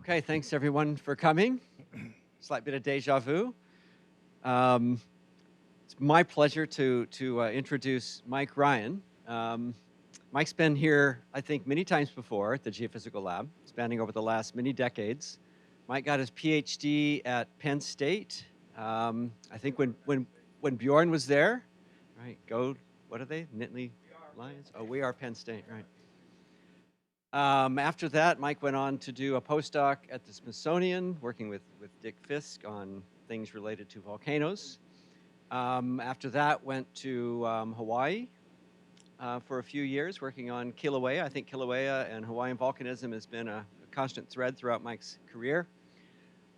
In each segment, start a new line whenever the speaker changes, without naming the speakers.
Okay, thanks everyone for coming. Slight bit of deja vu. It's my pleasure to introduce Mike Ryan. Mike's been here, I think, many times before at the Geophysical Lab, spanning over the last many decades. Mike got his PhD at Penn State. I think when Bjorn was there, right? What are they? Nittany Lions? Oh, we are Penn State, right? After that, Mike went on to do a postdoc at the Smithsonian, working with Dick Fisk on things related to volcanoes. After that, went to Hawaii for a few years, working on Kilauea. I think Kilauea and Hawaiian volcanism has been a constant thread throughout Mike's career.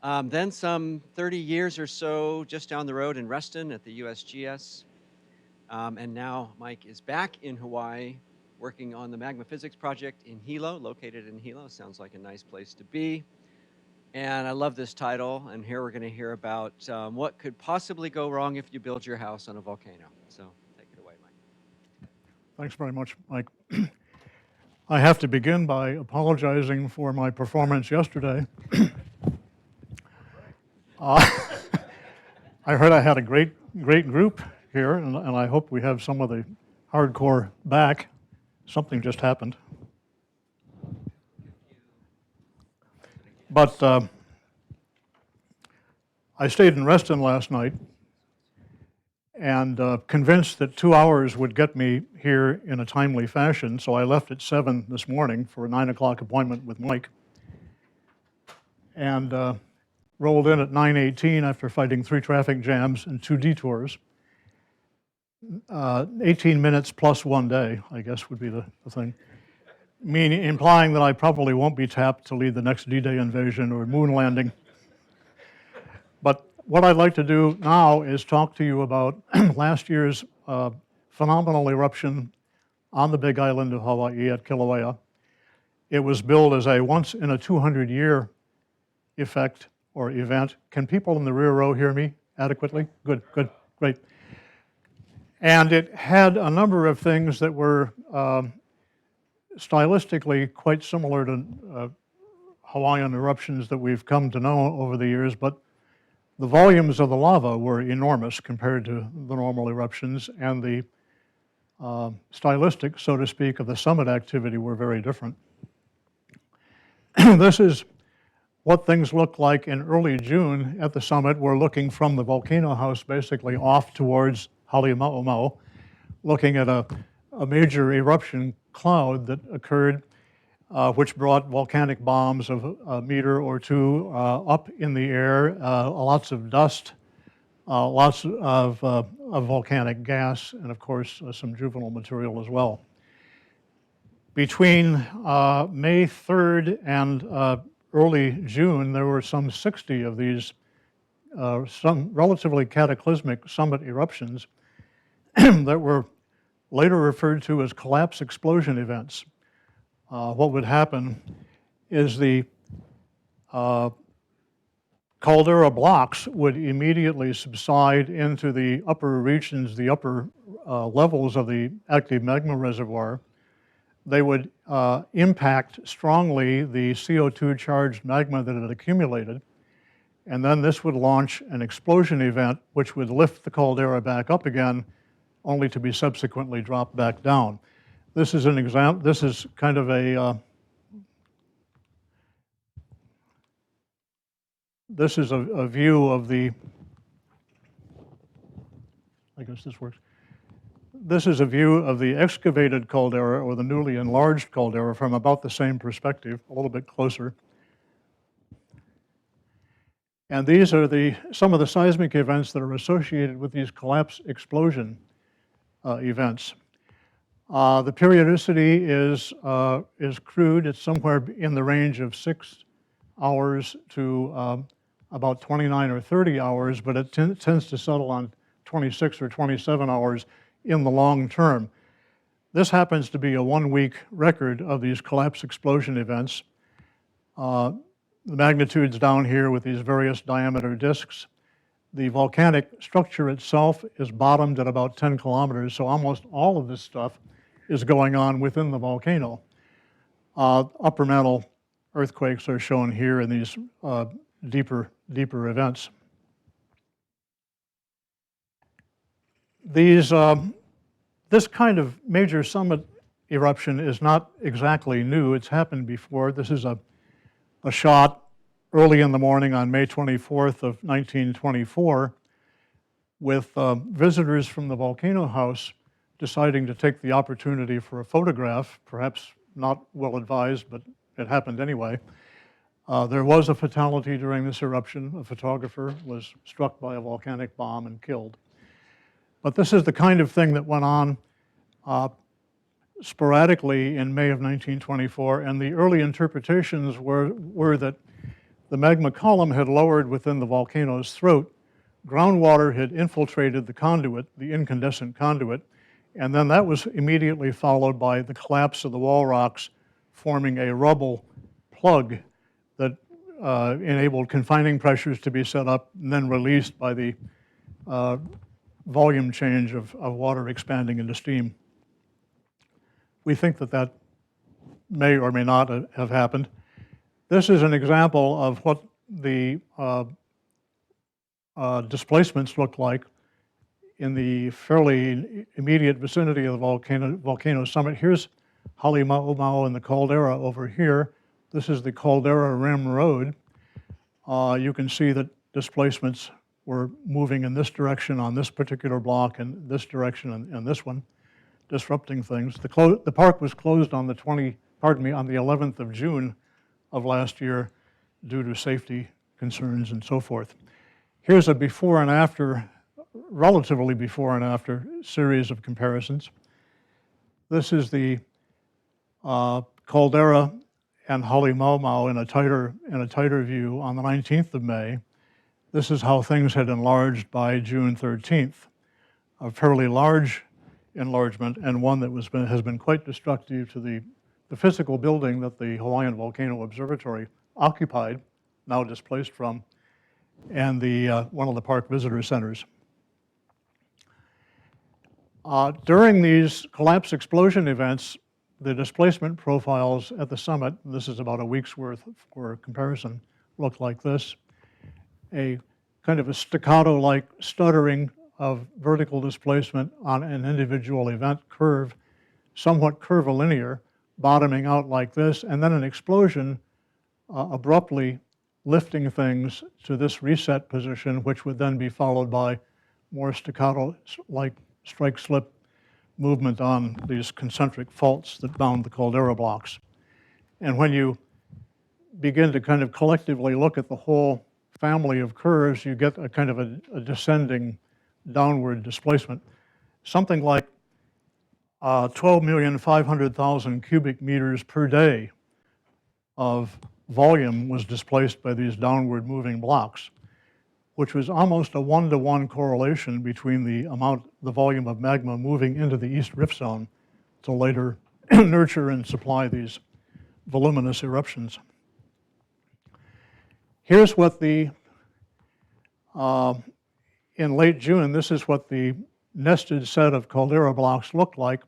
Then some 30 years or so just down the road in Reston at the USGS. And now Mike is back in Hawaii, working on the magma physics project in Hilo, located in Hilo. Sounds like a nice place to be. And I love this title, and here we're going to hear about what could possibly go wrong if you build your house on a volcano. So take it away, Mike.
Thanks very much, Mike. I have to begin by apologizing for my performance yesterday. I heard I had a great group here, and I hope we have some of the hardcore back. Something just happened. But I stayed in Reston last night and convinced that 2 hours would get me here in a timely fashion, so I left at 7 this morning for a 9 o'clock appointment with Mike and rolled in at 9:18 after fighting 3 traffic jams and 2 detours. 18 minutes plus 1 day, I guess, would be the thing. Implying that I probably won't be tapped to lead the next D-Day invasion or moon landing. But what I'd like to do now is talk to you about last year's phenomenal eruption on the Big Island of Hawaii at Kilauea. It was billed as a once-in-a-200-year effect or event. Can people in the rear row hear me adequately? Good, great. And it had a number of things that were stylistically quite similar to Hawaiian eruptions that we've come to know over the years, but the volumes of the lava were enormous compared to the normal eruptions, and the stylistic, so to speak, of the summit activity were very different. This is what things looked like in early June at the summit. We're looking from the volcano house basically off towards Halemaumau, looking at a major eruption cloud that occurred, which brought volcanic bombs of a meter or two up in the air, lots of dust, lots of volcanic gas, and of course some juvenile material as well. Between May 3rd and early June, there were some 60 of these some relatively cataclysmic summit eruptions that were later referred to as collapse explosion events. What would happen is the caldera blocks would immediately subside into the upper regions, the upper levels of the active magma reservoir. They would impact strongly the CO2 charged magma that had accumulated, and then this would launch an explosion event which would lift the caldera back up again, only to be subsequently dropped back down. This is an example. This is kind of a this is a view of the. I guess this works. This is a view of the excavated caldera, or the newly enlarged caldera, from about the same perspective, a little bit closer. And these are some of the seismic events that are associated with these collapse explosion events. The periodicity is crude. It's somewhere in the range of 6 hours to about 29 or 30 hours, but it tends to settle on 26 or 27 hours in the long term. This happens to be a 1-week record of these collapse explosion events. The magnitudes down here with these various diameter disks. The volcanic structure itself is bottomed at about 10 kilometers, so almost all of this stuff is going on within the volcano. Upper mantle earthquakes are shown here in these deeper events. This kind of major summit eruption is not exactly new. It's happened before. This is a shot early in the morning on May 24th of 1924 with visitors from the Volcano House deciding to take the opportunity for a photograph, perhaps not well advised, but it happened anyway. There was a fatality during this eruption. A photographer was struck by a volcanic bomb and killed. But this is the kind of thing that went on sporadically in May of 1924, and the early interpretations were that the magma column had lowered within the volcano's throat, groundwater had infiltrated the conduit, the incandescent conduit, and then that was immediately followed by the collapse of the wall rocks, forming a rubble plug that enabled confining pressures to be set up and then released by the volume change of water expanding into steam. We think that that may or may not have happened. This is an example of what the displacements look like in the fairly immediate vicinity of the volcano summit. Here's Halima'umau and the caldera over here. This is the Caldera Rim Road. You can see that displacements were moving in this direction on this particular block and this direction and this one, disrupting things. The park was closed on the 11th of June of last year due to safety concerns and so forth. Here's a before and after, relatively before and after series of comparisons. This is the caldera and Halima'umau in a tighter view on the 19th of May. This is how things had enlarged by June 13th. A fairly large enlargement and one that has been quite destructive to the physical building that the Hawaiian Volcano Observatory occupied, now displaced from, and one of the park visitor centers. During these collapse explosion events, the displacement profiles at the summit, and this is about a week's worth for comparison, look like this. A kind of a staccato-like stuttering of vertical displacement on an individual event curve, somewhat curvilinear, bottoming out like this, and then an explosion abruptly lifting things to this reset position, which would then be followed by more staccato-like strike-slip movement on these concentric faults that bound the caldera blocks. And when you begin to kind of collectively look at the whole family of curves, you get a kind of a descending downward displacement. Something like 12,500,000 cubic meters per day of volume was displaced by these downward moving blocks, which was almost a one-to-one correlation between the volume of magma moving into the East Rift Zone to later nurture and supply these voluminous eruptions. Here's what in late June, this is what the nested set of caldera blocks looked like.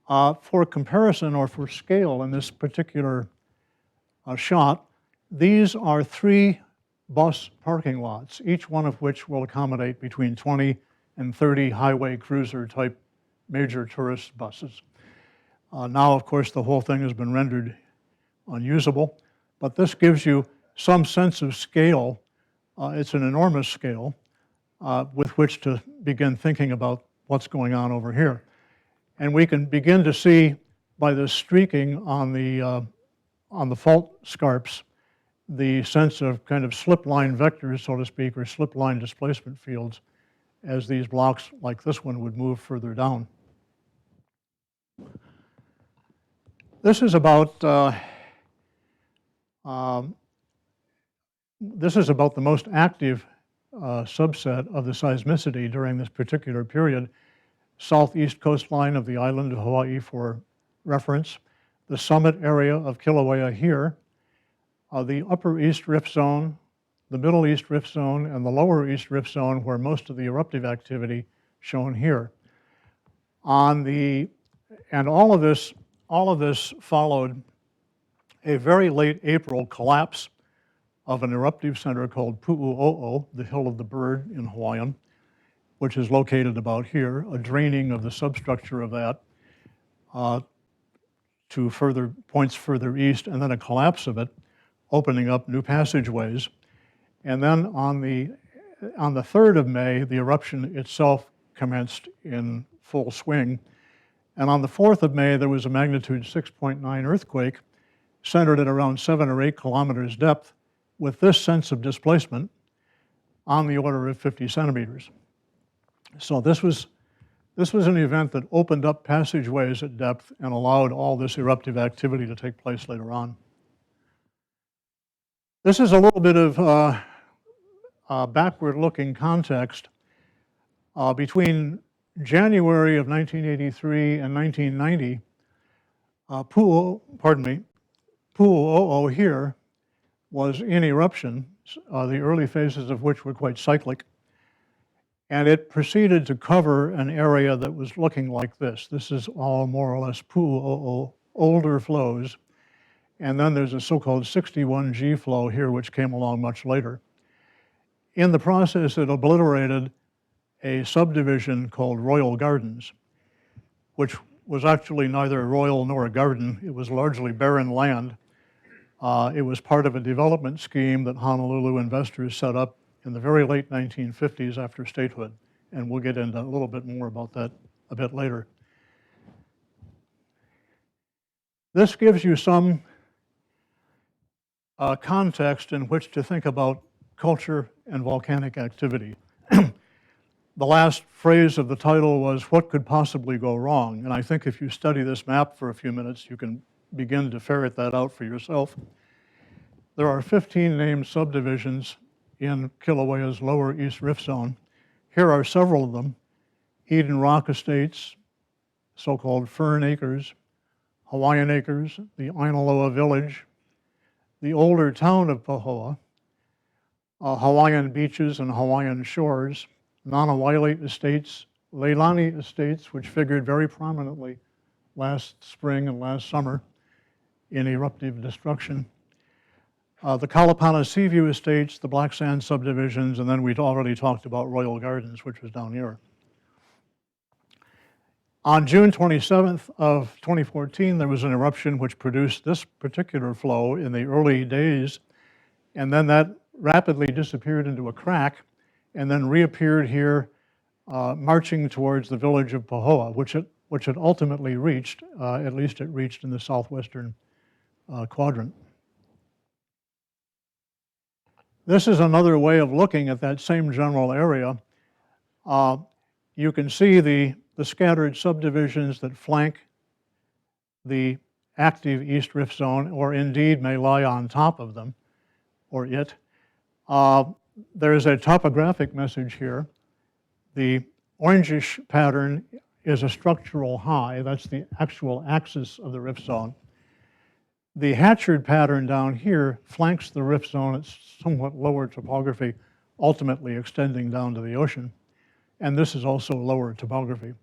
For comparison or for scale in this particular shot, these are 3 bus parking lots, each one of which will accommodate between 20 and 30 highway cruiser type major tourist buses. Now, of course, the whole thing has been rendered unusable, but this gives you some sense of scale. It's an enormous scale with which to begin thinking about what's going on over here. And we can begin to see by the streaking on the fault scarps the sense of kind of slip line vectors, so to speak, or slip line displacement fields as these blocks like this one would move further down. This is about the most active subset of the seismicity during this particular period. Southeast coastline of the island of Hawaii for reference, the summit area of Kilauea here, the upper East Rift Zone, the middle East Rift Zone, and the lower East Rift Zone where most of the eruptive activity shown here. And all of this followed a very late April collapse of an eruptive center called Pu'u'o'o, the Hill of the Bird in Hawaiian, which is located about here, a draining of the substructure of that to further points further east, and then a collapse of it, opening up new passageways. And then on the 3rd of May, the eruption itself commenced in full swing. And on the 4th of May, there was a magnitude 6.9 earthquake centered at around 7 or 8 kilometers depth with this sense of displacement on the order of 50 centimeters. So this was an event that opened up passageways at depth and allowed all this eruptive activity to take place later on. This is a little bit of backward-looking context. Between January of 1983 and 1990, Pu'u'o'o here was in eruption, the early phases of which were quite cyclic. And it proceeded to cover an area that was looking like this. This is all more or less Pu'u'o'o older flows. And then there's a so-called 61G flow here, which came along much later. In the process, it obliterated a subdivision called Royal Gardens, which was actually neither a royal nor a garden. It was largely barren land. It was part of a development scheme that Honolulu investors set up in the very late 1950s after statehood. And we'll get into a little bit more about that a bit later. This gives you some context in which to think about culture and volcanic activity. The last phrase of the title was, what could possibly go wrong? And I think if you study this map for a few minutes, you can begin to ferret that out for yourself. There are 15 named subdivisions in Kilauea's lower East Rift Zone. Here are several of them: Eden Rock Estates, so-called Fern Acres, Hawaiian Acres, the Mauna Loa Village, the older town of Pahoa, Hawaiian beaches and Hawaiian shores, Nanawaile Estates, Leilani Estates, which figured very prominently last spring and last summer in eruptive destruction, the Kalapana Seaview Estates, the Black Sand subdivisions, and then we'd already talked about Royal Gardens, which was down here. On June 27th of 2014, there was an eruption which produced this particular flow in the early days, and then that rapidly disappeared into a crack and then reappeared here, marching towards the village of Pahoa, which it ultimately reached, at least it reached in the southwestern quadrant. This is another way of looking at that same general area. You can see the scattered subdivisions that flank the active East Rift Zone, or indeed may lie on top of them, or it. There's a topographic message here. The orangish pattern is a structural high. That's the actual axis of the rift zone. The hatchered pattern down here flanks the rift zone at somewhat lower topography, ultimately extending down to the ocean. And this is also lower topography.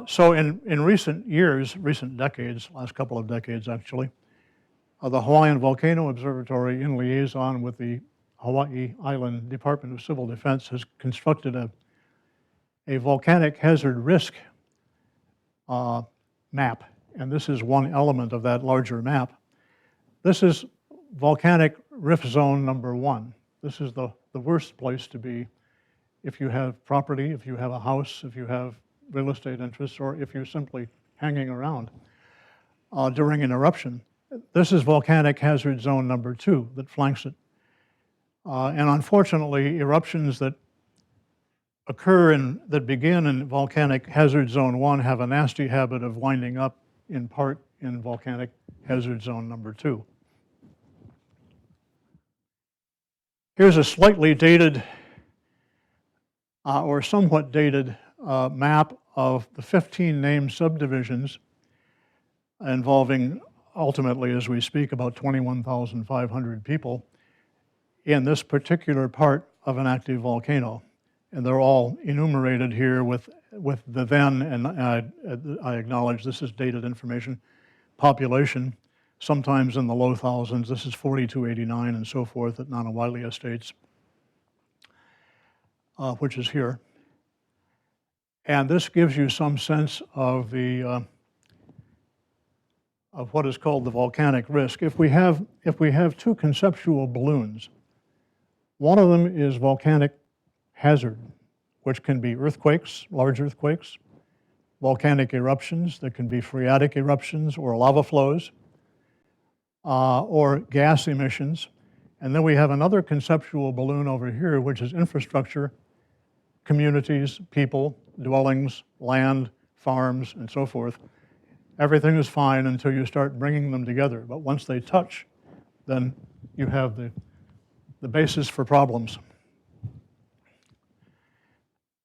So in recent years, recent decades, last couple of decades actually, the Hawaiian Volcano Observatory, in liaison with the Hawaii Island Department of Civil Defense, has constructed a volcanic hazard risk map. And this is one element of that larger map. This is volcanic rift zone number 1. This is the worst place to be if you have property, if you have a house, if you have real estate interests, or if you're simply hanging around during an eruption. This is volcanic hazard zone number 2 that flanks it. And unfortunately, eruptions that that begin in volcanic hazard zone 1 have a nasty habit of winding up in part in volcanic hazard zone number 2. Here's a slightly dated or somewhat dated map of the 15 named subdivisions involving ultimately, as we speak, about 21,500 people in this particular part of an active volcano. And they're all enumerated here with the then, and I acknowledge this is dated information, population. sometimes in the low thousands. This is 4289 and so forth at Nanawali Estates, which is here. And this gives you some sense of of what is called the volcanic risk. If we have two conceptual balloons, one of them is volcanic hazard, which can be earthquakes, large earthquakes, volcanic eruptions that can be phreatic eruptions or lava flows, or gas emissions. And then we have another conceptual balloon over here, which is infrastructure, communities, people, dwellings, land, farms, and so forth. Everything is fine until you start bringing them together. But once they touch, then you have the basis for problems.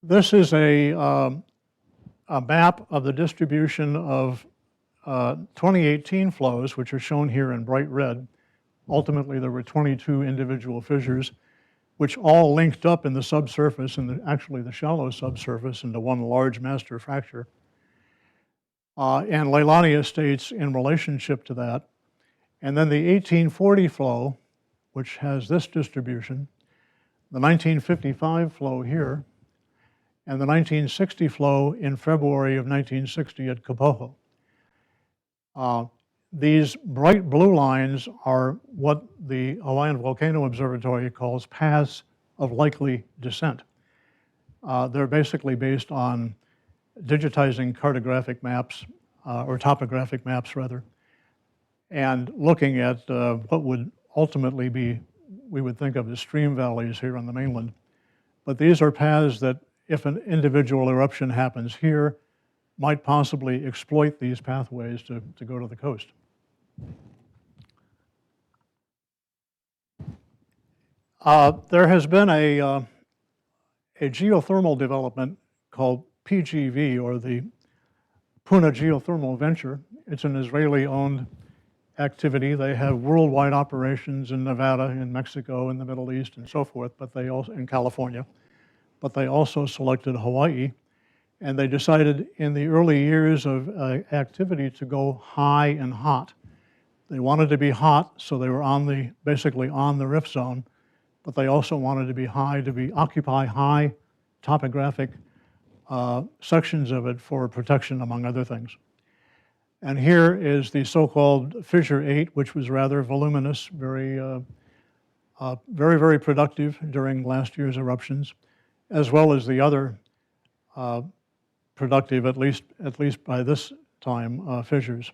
This is a map of the distribution of 2018 flows, which are shown here in bright red. Ultimately, there were 22 individual fissures, which all linked up in the subsurface, and actually the shallow subsurface, into one large master fracture. And Leilani Estates in relationship to that. And then the 1840 flow, which has this distribution, the 1955 flow here, and the 1960 flow in February of 1960 at Kapoho. These bright blue lines are what the Hawaiian Volcano Observatory calls paths of likely descent. They're basically based on digitizing cartographic maps, or topographic maps rather, and looking at what would ultimately be, we would think of as stream valleys here on the mainland. But these are paths that, if an individual eruption happens here, might possibly exploit these pathways to go to the coast. There has been a geothermal development called PGV, or the Puna Geothermal Venture. It's an Israeli-owned activity. They have worldwide operations in Nevada, in Mexico, in the Middle East, and so forth, but they also, in California. But they also selected Hawaii, and they decided in the early years of activity to go high and hot. They wanted to be hot, so they were basically on the rift zone, but they also wanted to be high, occupy high topographic sections of it for protection, among other things. And here is the so-called Fissure 8, which was rather voluminous, very, very productive during last year's eruptions, as well as the other productive, at least by this time, fissures.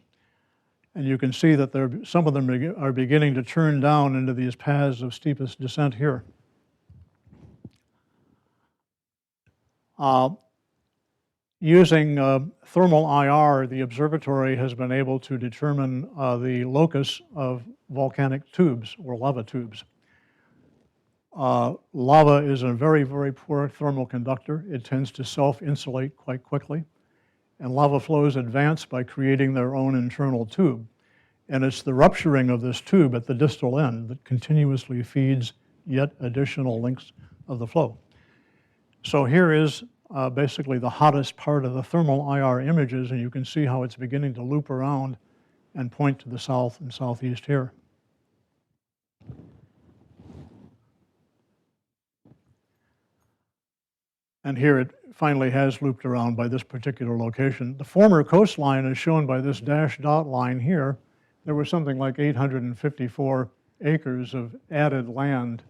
And you can see that some of them are beginning to turn down into these paths of steepest descent here. Using thermal IR, the observatory has been able to determine the locus of volcanic tubes, or lava tubes. Lava is a very, very poor thermal conductor. It tends to self-insulate quite quickly. And lava flows advance by creating their own internal tube. And it's the rupturing of this tube at the distal end that continuously feeds yet additional links of the flow. So here is basically the hottest part of the thermal IR images, and you can see how it's beginning to loop around and point to the south and southeast here. And here it finally has looped around by this particular location. The former coastline is shown by this dashed dot line here. There was something like 854 acres of added land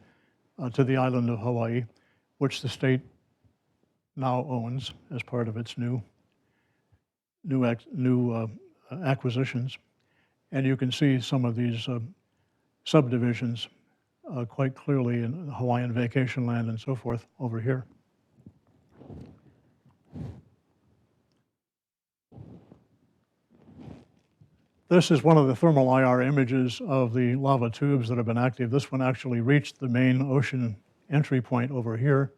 to the island of Hawaii, which the state now owns as part of its new acquisitions. And you can see some of these subdivisions quite clearly in Hawaiian vacation land and so forth over here. This is one of the thermal IR images of the lava tubes that have been active. This one actually reached the main ocean entry point over here.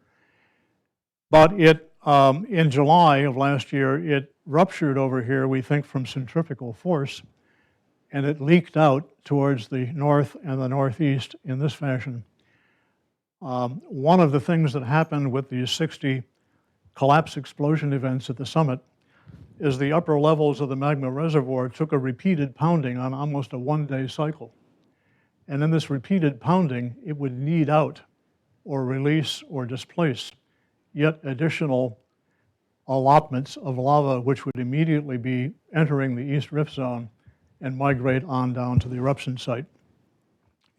But it, in July of last year, it ruptured over here, we think from centrifugal force, and it leaked out towards the north and the northeast in this fashion. One of the things that happened with these 60 collapse explosion events at the summit is the upper levels of the magma reservoir took a repeated pounding on almost a one-day cycle. And in this repeated pounding, it would knead out or release or displace yet additional allotments of lava, which would immediately be entering the East Rift Zone and migrate on down to the eruption site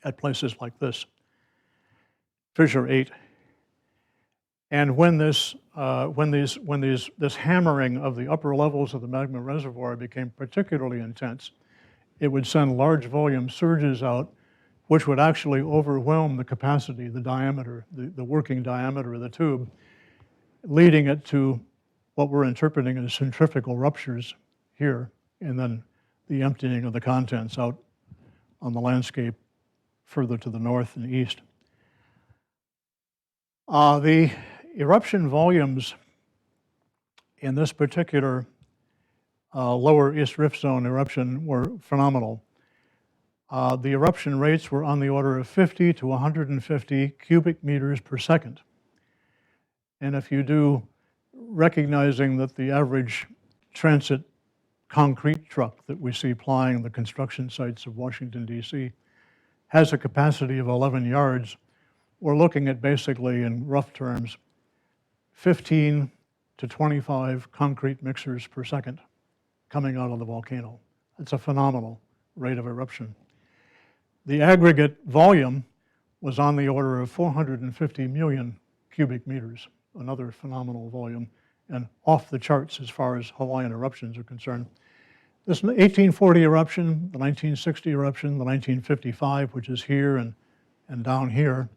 at places like this, Fissure 8. And when this hammering of the upper levels of the magma reservoir became particularly intense, it would send large volume surges out, which would actually overwhelm the capacity, the diameter, the working diameter of the tube, leading it to what we're interpreting as centrifugal ruptures here, and then the emptying of the contents out on the landscape further to the north and east. The eruption volumes in this particular lower East Rift Zone eruption were phenomenal. The eruption rates were on the order of 50 to 150 cubic meters per second. And if you do, recognizing that the average transit concrete truck that we see plying the construction sites of Washington, D.C., has a capacity of 11 yards, we're looking at basically, in rough terms, 15 to 25 concrete mixers per second coming out of the volcano. It's a phenomenal rate of eruption. The aggregate volume was on the order of 450 million cubic meters, another phenomenal volume, and off the charts as far as Hawaiian eruptions are concerned. This 1840 eruption, the 1960 eruption, the 1955, which is here and down here,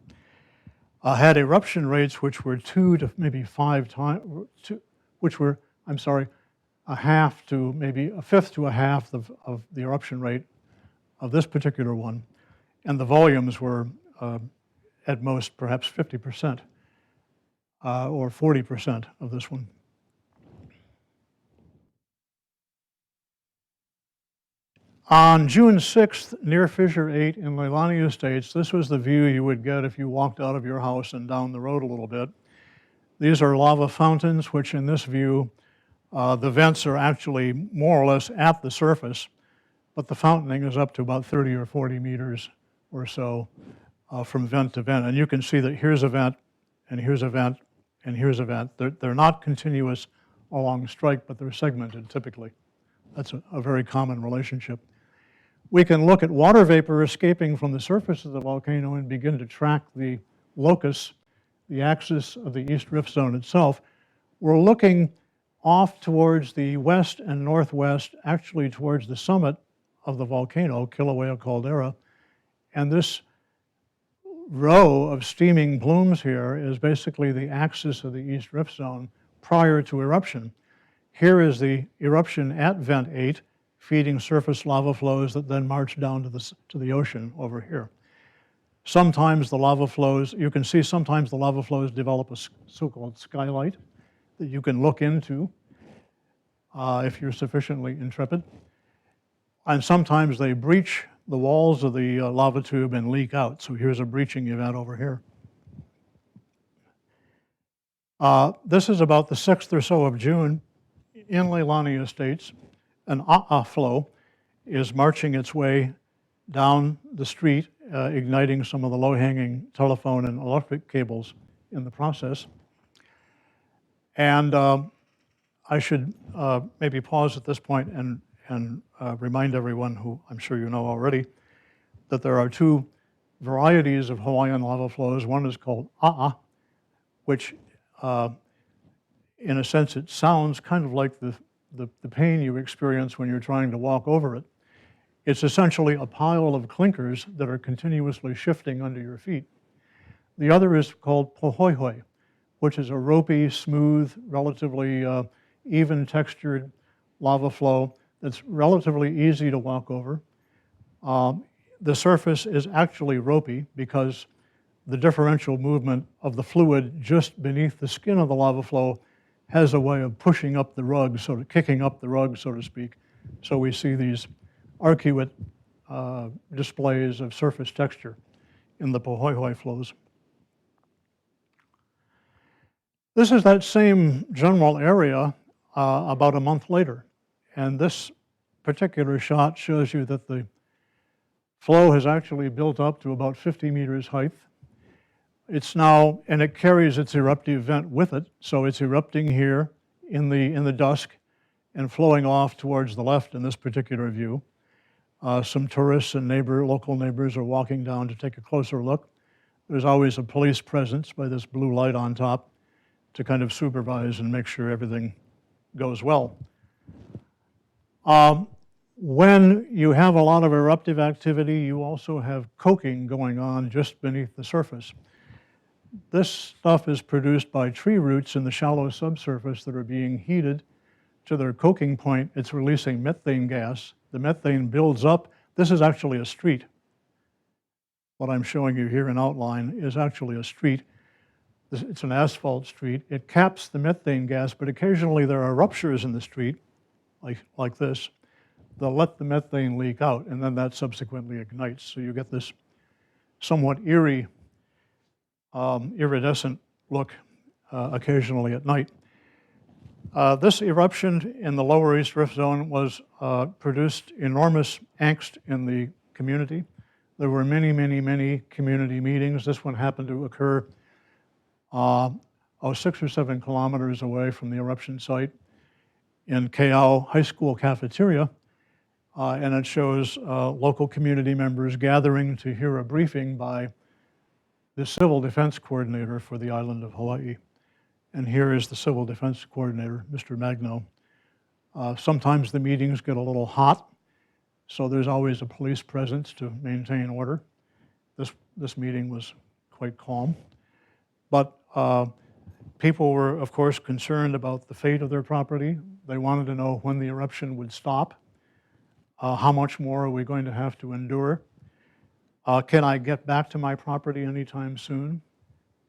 had eruption rates which were 2 to maybe 5 times, which were, I'm sorry, a half to maybe a fifth to a half of the eruption rate of this particular one. And the volumes were at most perhaps 50% or 40% of this one. On June 6th, near Fissure 8 in Leilani Estates, this was the view you would get if you walked out of your house and down the road a little bit. These are lava fountains, which in this view, the vents are actually more or less at the surface, but the fountaining is up to about 30 or 40 meters or so from vent to vent. And you can see that here's a vent, and here's a vent, and here's a vent. They're not continuous along strike, but they're segmented typically. That's a very common relationship. We can look at water vapor escaping from the surface of the volcano and begin to track the locus, the axis of the East Rift Zone itself. We're looking off towards the west and northwest, actually towards the summit of the volcano, Kilauea caldera. And this row of steaming plumes here is basically the axis of the East Rift Zone prior to eruption. Here is the eruption at vent 8, feeding surface lava flows that then march down to the ocean over here. Sometimes the lava flows, you can see sometimes the lava flows develop a so-called skylight that you can look into if you're sufficiently intrepid. And sometimes they breach the walls of the lava tube and leak out. So here's a breaching event over here. This is about the 6th or so of June in Leilani Estates. An flow is marching its way down the street, igniting some of the low-hanging telephone and electric cables in the process. And I should maybe pause at this point and remind everyone, who I'm sure you know already, that there are two varieties of Hawaiian lava flows. One is called a'a, which in a sense it sounds kind of like the pain you experience when you're trying to walk over it. It's essentially a pile of clinkers that are continuously shifting under your feet. The other is called pohoihoi, which is a ropey, smooth, relatively even textured lava flow that's relatively easy to walk over. The surface is actually ropey because the differential movement of the fluid just beneath the skin of the lava flow has a way of pushing up the rug, sort of kicking up the rug, so to speak. So we see these arcuate displays of surface texture in the pohoihoi flows. This is that same general area about a month later. And this particular shot shows you that the flow has actually built up to about 50 meters height. It's now, and it carries its eruptive vent with it, so it's erupting here in the dusk and flowing off towards the left in this particular view. Some tourists and local neighbors are walking down to take a closer look. There's always a police presence by this blue light on top to kind of supervise and make sure everything goes well. When you have a lot of eruptive activity, you also have coking going on just beneath the surface. This stuff is produced by tree roots in the shallow subsurface that are being heated to their coking point. It's releasing methane gas. The methane builds up. This is actually a street. What I'm showing you here in outline is actually a street. It's an asphalt street. It caps the methane gas, but occasionally there are ruptures in the street, like this. They'll let the methane leak out, and then that subsequently ignites. So you get this somewhat eerie, iridescent look occasionally at night. This eruption in the Lower East Rift Zone was produced enormous angst in the community. There were many, many, many community meetings. This one happened to occur 6 or 7 kilometers away from the eruption site in Kilauea High School cafeteria. And it shows local community members gathering to hear a briefing by the Civil Defense Coordinator for the island of Hawaii. And here is the Civil Defense Coordinator, Mr. Magno. Sometimes the meetings get a little hot, so there's always a police presence to maintain order. This meeting was quite calm. But people were, of course, concerned about the fate of their property. They wanted to know when the eruption would stop. How much more are we going to have to endure? Can I get back to my property anytime soon?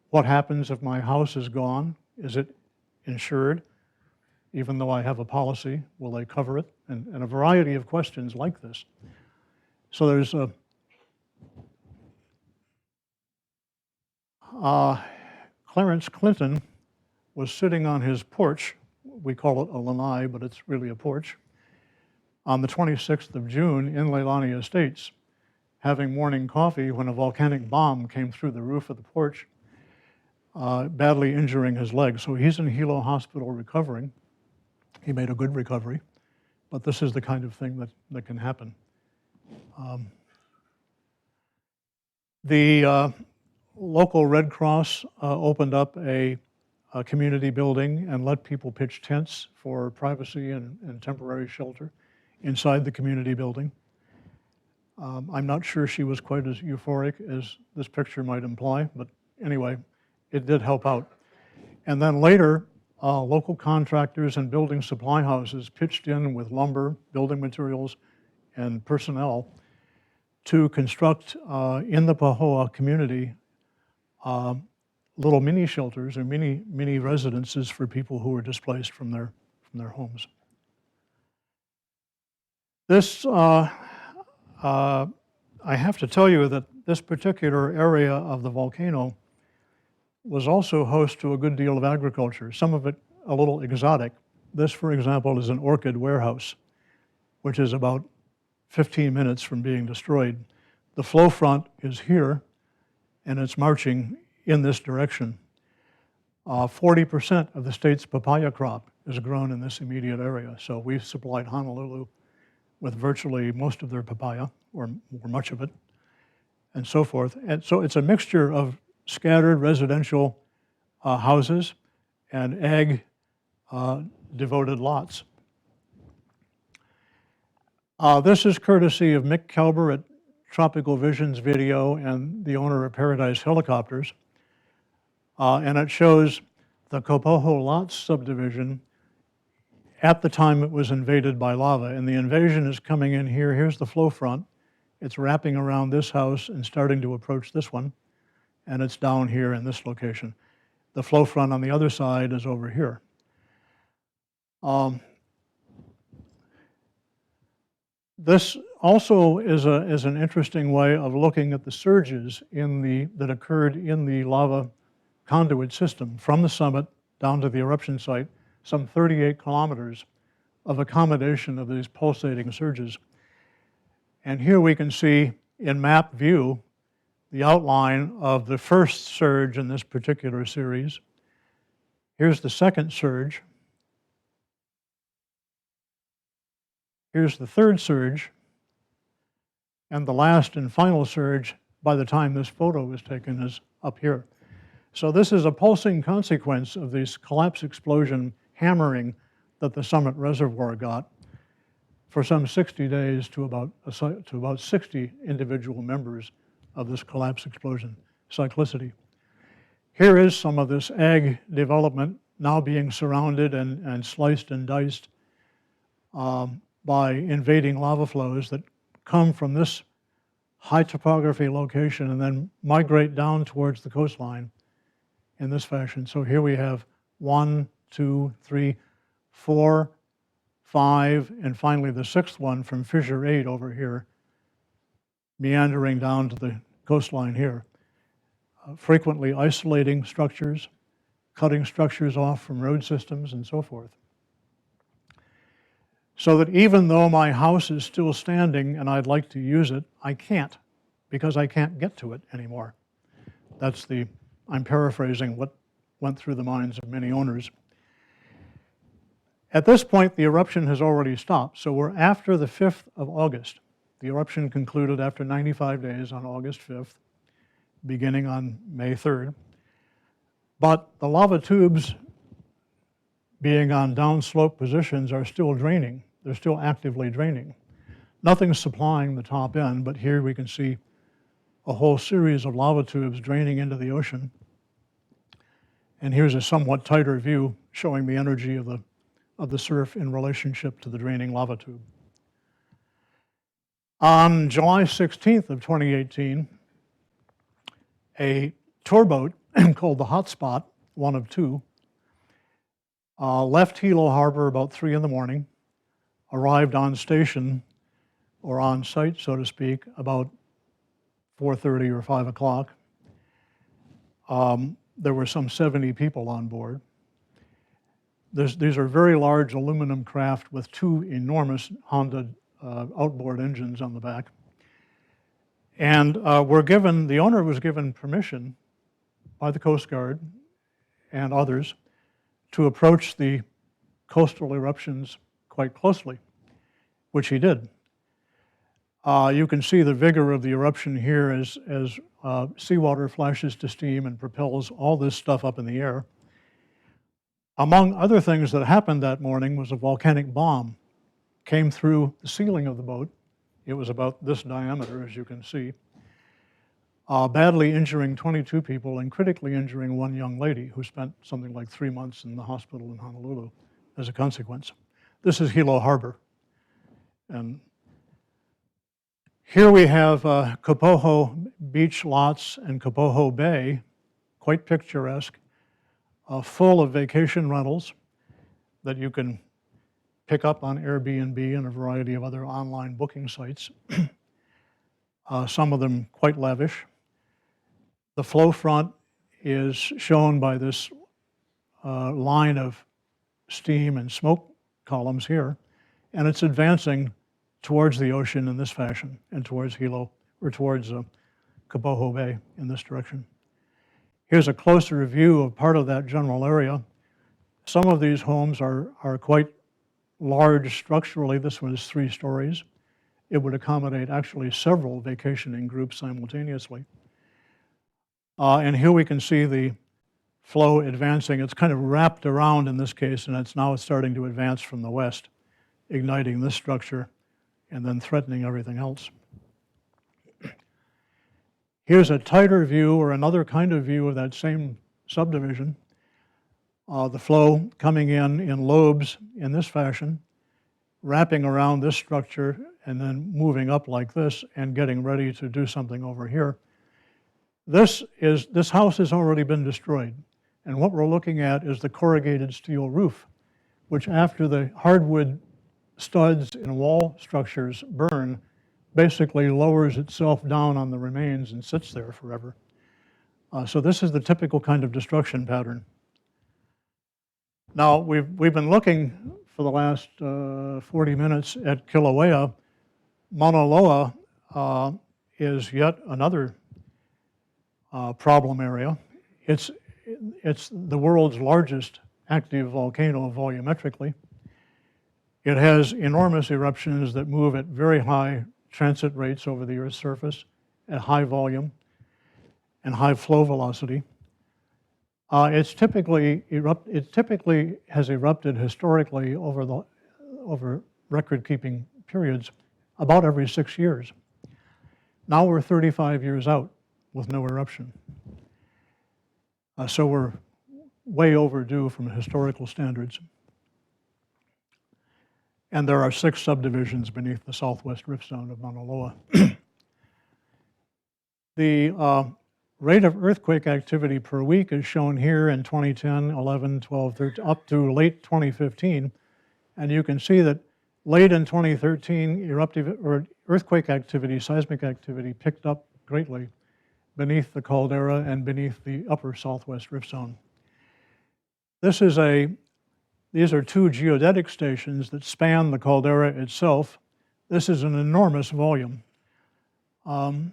What happens if my house is gone? Is it insured? Even though I have a policy, will they cover it? And a variety of questions like this. So there's Clarence Clinton was sitting on his porch. We call it a lanai, but it's really a porch. On the 26th of June in Leilani Estates, having morning coffee when a volcanic bomb came through the roof of the porch, badly injuring his leg. So he's in Hilo Hospital recovering. He made a good recovery, but this is the kind of thing that can happen. The local Red Cross opened up a community building and let people pitch tents for privacy and temporary shelter inside the community building. I'm not sure she was quite as euphoric as this picture might imply, but anyway, it did help out. And then later, local contractors and building supply houses pitched in with lumber, building materials, and personnel to construct in the Pahoa community little mini shelters or mini residences for people who were displaced from their homes. This, I have to tell you that this particular area of the volcano was also host to a good deal of agriculture, some of it a little exotic. This, for example, is an Orchid Warehouse, which is about 15 minutes from being destroyed. The flow front is here, and it's marching in this direction. 40% of the state's papaya crop is grown in this immediate area, so we've supplied Honolulu with virtually most of their papaya, or much of it, and so forth. And so it's a mixture of scattered residential houses and ag devoted lots. This is courtesy of Mick Kelber at Tropical Visions Video and the owner of Paradise Helicopters. And it shows the Kopoho Lots subdivision at the time it was invaded by lava. And the invasion is coming in here. Here's the flow front. It's wrapping around this house and starting to approach this one. And it's down here in this location. The flow front on the other side is over here. This also is an interesting way of looking at the surges that occurred in the lava conduit system from the summit down to the eruption site. some 38 kilometers of accommodation of these pulsating surges. And here we can see in map view the outline of the first surge in this particular series. Here's the second surge. Here's the third surge. And the last and final surge, by the time this photo was taken, is up here. So this is a pulsing consequence of this collapse explosion hammering that the summit reservoir got for some 60 days to about 60 individual members of this collapse explosion cyclicity. Here is some of this egg development now being surrounded and sliced and diced by invading lava flows that come from this high topography location and then migrate down towards the coastline in this fashion. So here we have 1, 2, 3, 4, 5, and finally the sixth one from Fissure 8 over here, meandering down to the coastline here. Frequently isolating structures, cutting structures off from road systems and so forth. So that even though my house is still standing and I'd like to use it, I can't, because I can't get to it anymore. I'm paraphrasing what went through the minds of many owners. At this point, the eruption has already stopped, so we're after the 5th of August. The eruption concluded after 95 days on August 5th, beginning on May 3rd. But the lava tubes, being on downslope positions, are still draining. They're still actively draining. Nothing's supplying the top end, but here we can see a whole series of lava tubes draining into the ocean. And here's a somewhat tighter view showing the energy of the surf in relationship to the draining lava tube. On July 16th of 2018, a tour boat called the Hotspot, one of two, left Hilo Harbor about 3 in the morning, arrived on station, or on site, so to speak, about 4:30 or 5 o'clock. There were some 70 people on board. These are very large aluminum craft with 2 enormous Honda outboard engines on the back. And the owner was given permission by the Coast Guard and others to approach the coastal eruptions quite closely, which he did. You can see the vigor of the eruption here as seawater flashes to steam and propels all this stuff up in the air. Among other things that happened that morning was a volcanic bomb came through the ceiling of the boat. It was about this diameter, as you can see, badly injuring 22 people and critically injuring 1 young lady who spent something like 3 months in the hospital in Honolulu as a consequence. This is Hilo Harbor. And here we have Kapoho beach lots and Kapoho Bay, quite picturesque, full of vacation rentals that you can pick up on Airbnb and a variety of other online booking sites, some of them quite lavish. The flow front is shown by this line of steam and smoke columns here, and it's advancing towards the ocean in this fashion and towards Hilo, or towards Kapoho Bay in this direction. Here's a closer view of part of that general area. Some of these homes are quite large structurally. This one is 3 stories. It would accommodate actually several vacationing groups simultaneously. And here we can see the flow advancing. It's kind of wrapped around in this case, and it's now starting to advance from the west, igniting this structure and then threatening everything else. Here's a tighter view, or another kind of view of that same subdivision. The flow coming in lobes in this fashion, wrapping around this structure and then moving up like this and getting ready to do something over here. This house has already been destroyed. And what we're looking at is the corrugated steel roof, which after the hardwood studs in wall structures burn, basically lowers itself down on the remains and sits there forever. So this is the typical kind of destruction pattern. Now, we've been looking for the last 40 minutes at Kilauea. Mauna Loa is yet another problem area. It's the world's largest active volcano volumetrically. It has enormous eruptions that move at very high transit rates over the Earth's surface at high volume and high flow velocity. It typically has erupted historically over record-keeping periods about every 6 years. Now we're 35 years out with no eruption. So we're way overdue from historical standards. And there are 6 subdivisions beneath the southwest rift zone of Mauna Loa. The rate of earthquake activity per week is shown here in 2010, 11, 12, 13, up to late 2015. And you can see that late in 2013, earthquake activity, seismic activity picked up greatly beneath the caldera and beneath the upper southwest rift zone. These are 2 geodetic stations that span the caldera itself. This is an enormous volume. But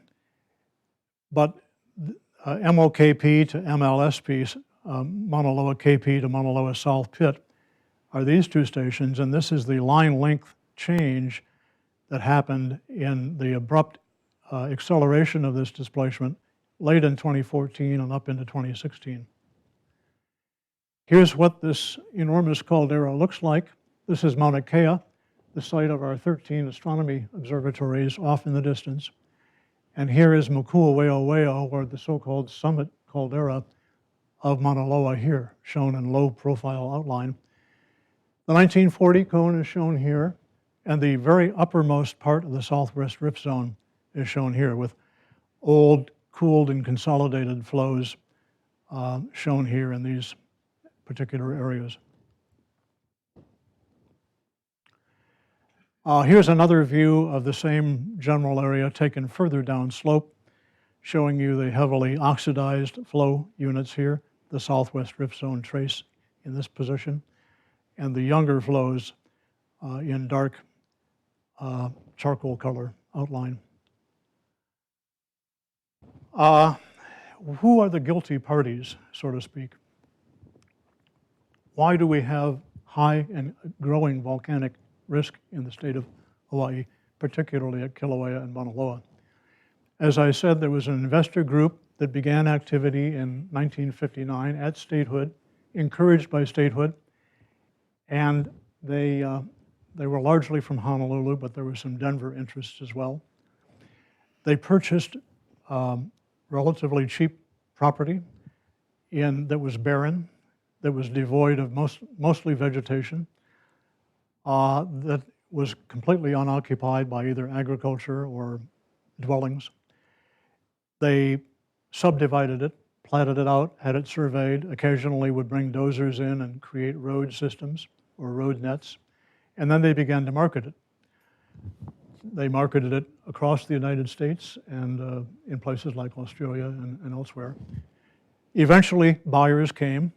MOKP to MLSP, Mauna Loa KP to Mauna Loa South Pit, are these 2 stations, and this is the line length change that happened in the abrupt acceleration of this displacement late in 2014 and up into 2016. Here's what this enormous caldera looks like. This is Mauna Kea, the site of our 13 astronomy observatories off in the distance. And here is Mokuawea, or the so-called summit caldera of Mauna Loa here, shown in low profile outline. The 1940 cone is shown here, and the very uppermost part of the southwest rift zone is shown here with old, cooled, and consolidated flows shown here in these particular areas. Here's another view of the same general area taken further downslope, showing you the heavily oxidized flow units here, the southwest rift zone trace in this position, and the younger flows in dark charcoal color outline. Who are the guilty parties, so to speak? Why do we have high and growing volcanic risk in the state of Hawaii, particularly at Kilauea and Mauna Loa? As I said, there was an investor group that began activity in 1959 at statehood, encouraged by statehood, and they were largely from Honolulu, but there were some Denver interests as well. They purchased relatively cheap property that was barren, that was devoid of mostly vegetation, that was completely unoccupied by either agriculture or dwellings. They subdivided it, platted it out, had it surveyed, occasionally would bring dozers in and create road systems or road nets, and then they began to market it. They marketed it across the United States and in places like Australia and elsewhere. Eventually, buyers came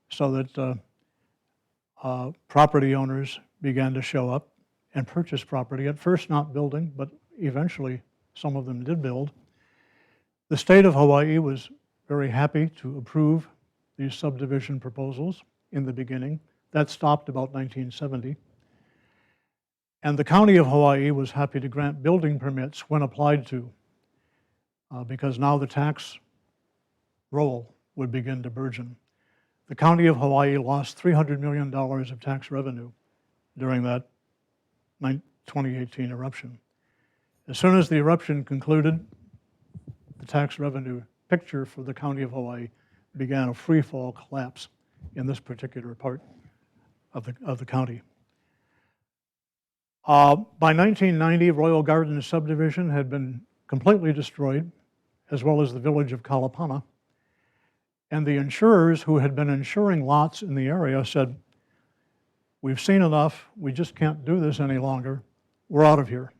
so that property owners began to show up and purchase property, at first not building, but eventually some of them did build. The state of Hawaii was very happy to approve these subdivision proposals in the beginning. That stopped about 1970. And the county of Hawaii was happy to grant building permits when applied to, because now the tax roll would begin to burgeon. The county of Hawaii lost $300 million of tax revenue during that 2018 eruption. As soon as the eruption concluded, the tax revenue picture for the county of Hawaii began a free fall collapse in this particular part of the county. By 1990, Royal Gardens subdivision had been completely destroyed, as well as the village of Kalapana. And the insurers who had been insuring lots in the area said, "We've seen enough, we just can't do this any longer, we're out of here."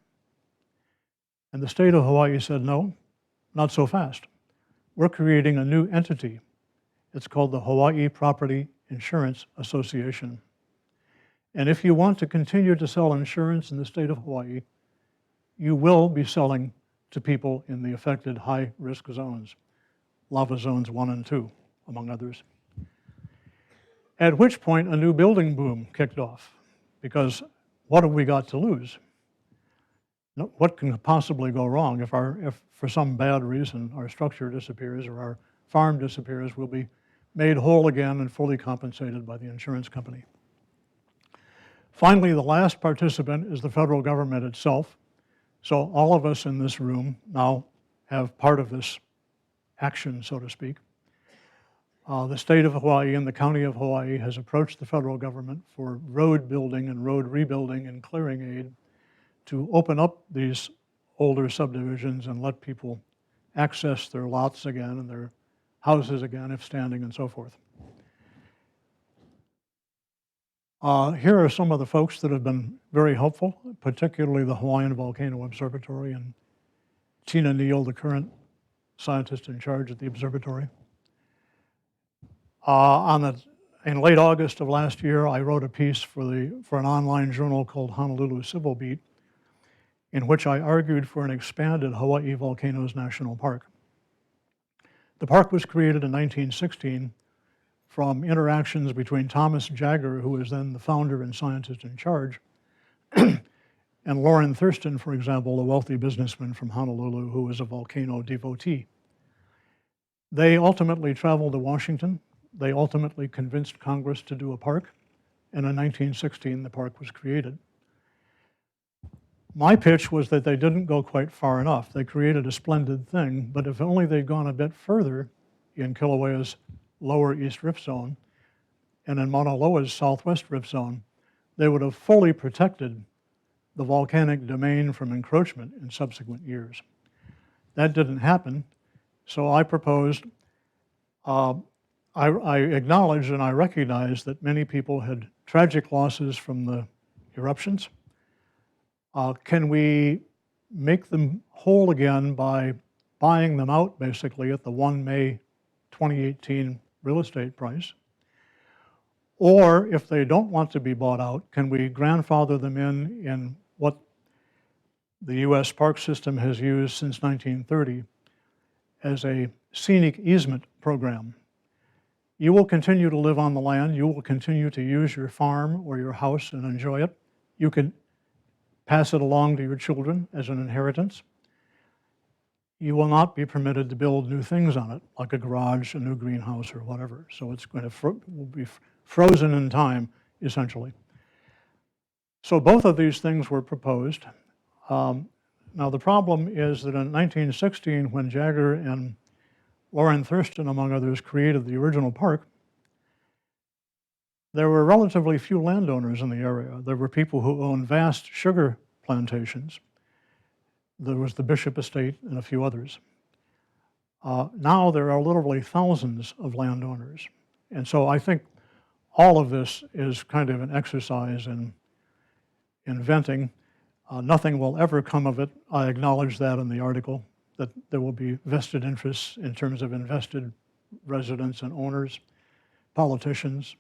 And the state of Hawaii said, "No, not so fast. We're creating a new entity. It's called the Hawaii Property Insurance Association. And if you want to continue to sell insurance in the state of Hawaii, you will be selling to people in the affected high-risk zones, lava zones 1 and 2, among others. At which point a new building boom kicked off, because what have we got to lose? What can possibly go wrong if for some bad reason our structure disappears or our farm disappears? We'll be made whole again and fully compensated by the insurance company. Finally, the last participant is the federal government itself. So all of us in this room now have part of this action, so to speak. The state of Hawaii and the county of Hawaii has approached the federal government for road building and road rebuilding and clearing aid to open up these older subdivisions and let people access their lots again and their houses again if standing and so forth. Here are some of the folks that have been very helpful, particularly the Hawaiian Volcano Observatory and Tina Neal, the current scientist in charge at the observatory. In late August of last year, I wrote a piece for an online journal called Honolulu Civil Beat, in which I argued for an expanded Hawaii Volcanoes National Park. The park was created in 1916 from interactions between Thomas Jagger, who was then the founder and scientist in charge, and Lauren Thurston, for example, a wealthy businessman from Honolulu who was a volcano devotee. They ultimately traveled to Washington. They ultimately convinced Congress to do a park, and in 1916 the park was created. My pitch was that they didn't go quite far enough. They created a splendid thing, but if only they'd gone a bit further in Kilauea's lower East Rift Zone and in Mauna Loa's southwest Rift Zone, they would have fully protected the volcanic domain from encroachment in subsequent years. That didn't happen, so I proposed, I acknowledged and I recognized that many people had tragic losses from the eruptions. Can we make them whole again by buying them out basically at the 1 May 2018 real estate price? Or if they don't want to be bought out, can we grandfather them in what the US park system has used since 1930 as a scenic easement program? You will continue to live on the land. You will continue to use your farm or your house and enjoy it. You can pass it along to your children as an inheritance. You will not be permitted to build new things on it, like a garage, a new greenhouse, or whatever. So it's going to will be frozen in time, essentially. So both of these things were proposed. Now the problem is that in 1916, when Jagger and Lauren Thurston, among others, created the original park, there were relatively few landowners in the area. There were people who owned vast sugar plantations. There was the Bishop Estate and a few others. Now there are literally thousands of landowners. And so I think all of this is kind of an exercise in inventing. Nothing will ever come of it. I acknowledge that in the article, that there will be vested interests in terms of invested residents and owners, politicians,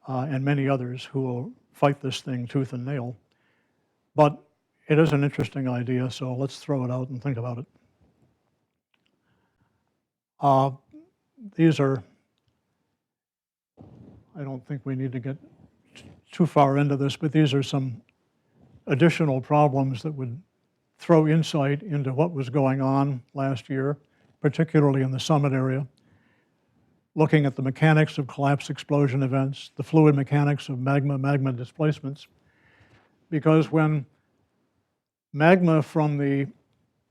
and many others who will fight this thing tooth and nail. But it is an interesting idea, so let's throw it out and think about it. These are, I don't think we need to get too far into this, but these are some additional problems that would throw insight into what was going on last year, particularly in the summit area. Looking at the mechanics of collapse explosion events, the fluid mechanics of magma displacements, because when magma from the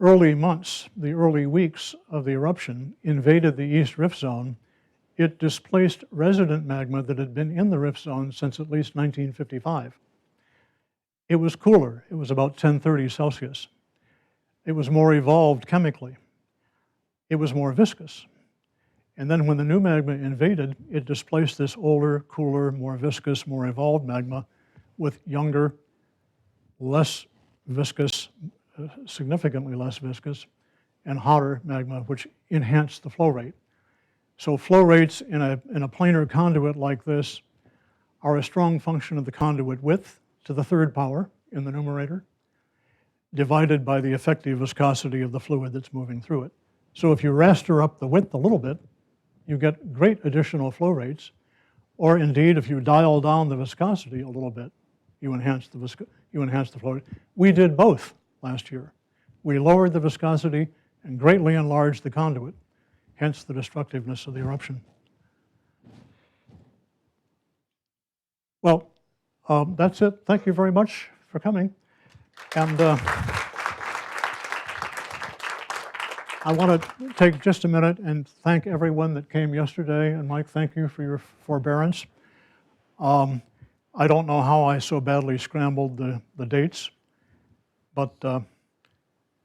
early months, the early weeks of the eruption invaded the East Rift Zone, it displaced resident magma that had been in the Rift Zone since at least 1955. It was cooler. It was about 1030 Celsius. It was more evolved chemically. It was more viscous. And then when the new magma invaded, it displaced this older, cooler, more viscous, more evolved magma with younger, less viscous, significantly less viscous, and hotter magma, which enhanced the flow rate. So flow rates in a planar conduit like this are a strong function of the conduit width to the third power in the numerator, divided by the effective viscosity of the fluid that's moving through it. So if you raster up the width a little bit, you get great additional flow rates. Or indeed, if you dial down the viscosity a little bit, you enhance the flow rate. We did both last year. We lowered the viscosity and greatly enlarged the conduit, hence the destructiveness of the eruption. Well, that's it. Thank you very much for coming. And I want to take just a minute and thank everyone that came yesterday. And Mike, thank you for your forbearance. I don't know how I so badly scrambled the dates, but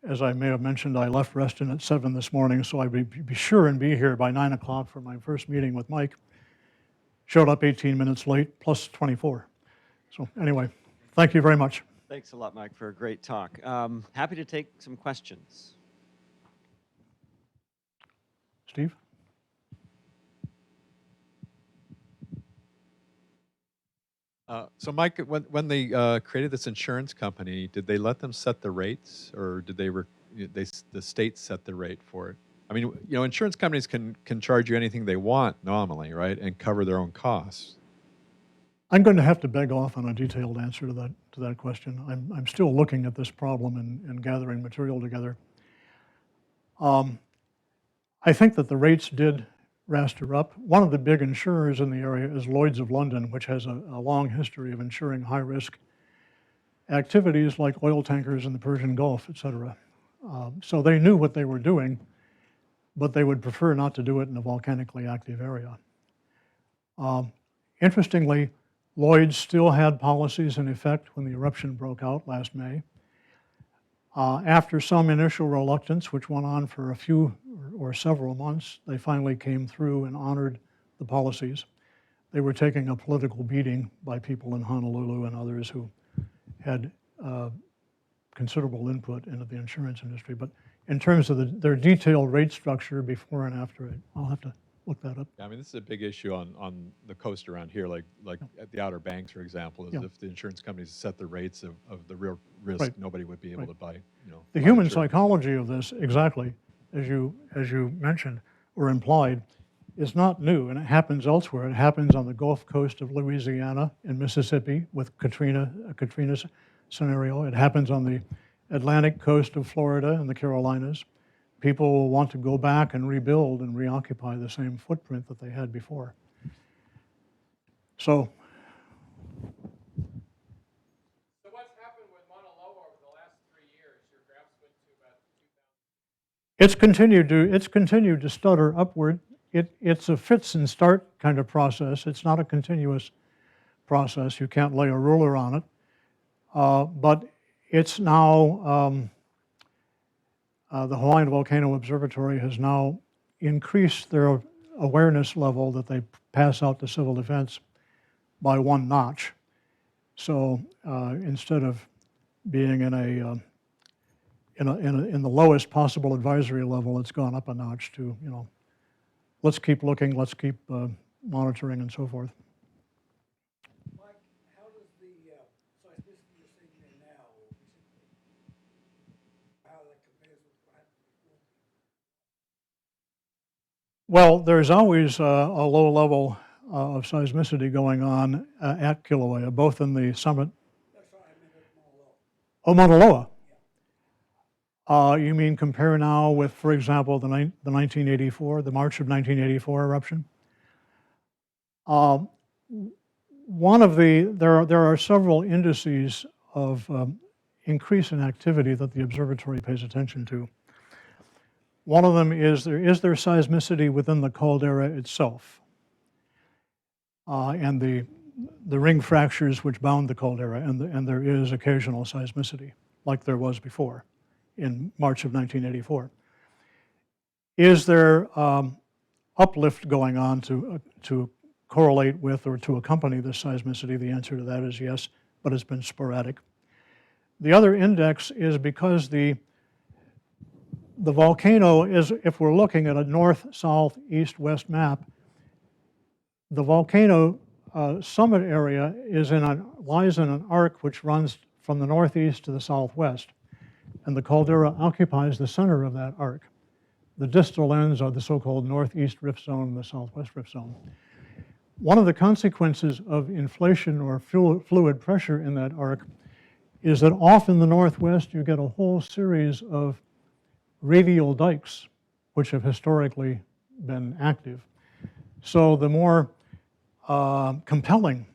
as I may have mentioned, I left Reston at 7 this morning, so I'd be sure and be here by 9 o'clock for my first meeting with Mike. Showed up 18 minutes late, plus 24. So anyway, thank you very much.
Thanks a lot, Mike, for a great talk. Happy to take some questions.
Steve?
So Mike, when they created this insurance company, did they let them set the rates, or did the state set the rate for it? I mean, you know, insurance companies can charge you anything they want nominally, right, and cover their own costs.
I'm going to have to beg off on a detailed answer to that question. I'm still looking at this problem and gathering material together. I think that the rates did raster up. One of the big insurers in the area is Lloyd's of London, which has a long history of insuring high-risk activities like oil tankers in the Persian Gulf, et cetera. So they knew what they were doing, but they would prefer not to do it in a volcanically active area. Interestingly, Lloyd's still had policies in effect when the eruption broke out last May. After some initial reluctance, which went on for a few or several months, they finally came through and honored the policies. They were taking a political beating by people in Honolulu and others who had considerable input into the insurance industry. But in terms of their detailed rate structure before and after it, I'll have to look that up.
Yeah, I mean, this is a big issue on the coast around here, like at the Outer Banks, for example, is if the insurance companies set the rates of the real risk,
Right.
nobody would be able to buy, you know.
The human psychology of this, exactly, as you mentioned or implied, is not new, and it happens elsewhere. It happens on the Gulf Coast of Louisiana and Mississippi with a Katrina scenario. It happens on the Atlantic coast of Florida and the Carolinas. People will want to go back and rebuild and reoccupy the same footprint that they had before. So
what's happened with Mauna Loa over the last 3 years? Your graphs went to about 2,000.
it's continued to stutter upward. It's a fits and start kind of process. It's not a continuous process. You can't lay a ruler on it. But it's now, the Hawaiian Volcano Observatory has now increased their awareness level that they pass out to civil defense by 1 notch. So instead of being in the lowest possible advisory level, it's gone up a notch to, you know, let's keep looking, let's keep monitoring and so forth.
Mike, how does the seismicity you're seeing now, how that compares with what happened before?
Well, there's always a low level of seismicity going on at Kilauea, both in the summit.
That's right, I meant at Mauna Loa.
Oh, Mauna Loa. You mean compare now with, for example, the 1984, the March of 1984 eruption? There are several indices of increase in activity that the observatory pays attention to. One of them is there seismicity within the caldera itself, and the ring fractures which bound the caldera, and there is occasional seismicity, like there was before in March of 1984. Is there uplift going on to correlate with or to accompany this seismicity? The answer to that is yes, but it's been sporadic. The other index is because the the volcano is, if we're looking at a north, south, east, west map, the volcano summit area lies in an arc which runs from the northeast to the southwest. And the caldera occupies the center of that arc. The distal ends are the so-called northeast rift zone and the southwest rift zone. One of the consequences of inflation or fluid pressure in that arc is that off in the northwest you get a whole series of radial dikes, which have historically been active. So the more compelling